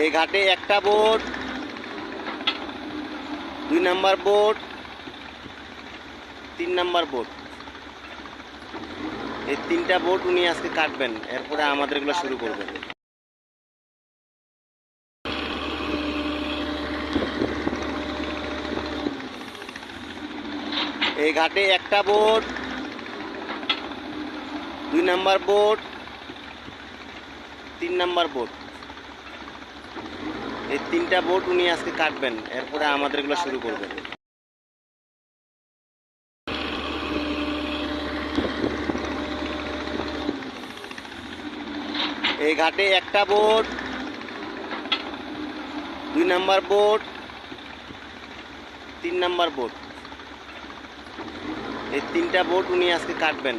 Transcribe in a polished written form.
এই ঘাটে একটা boat, 2 number boat, 3 number boat, এই 3টা বোট উনি আজকে কাটবেন, এরপরে আমাদের এগুলো শুরু করবেন। এই ঘাটে একটা boat, 2 number boat, 3 number boat, এই 3টা বোট উনি আজকে কাটবেন, এরপরে আমাদের এগুলো শুরু করবেন। এই ঘাটে একটা boat, 2 number boat, 3 number boat, এই 3টা বোট উনি আজকে কাটবেন।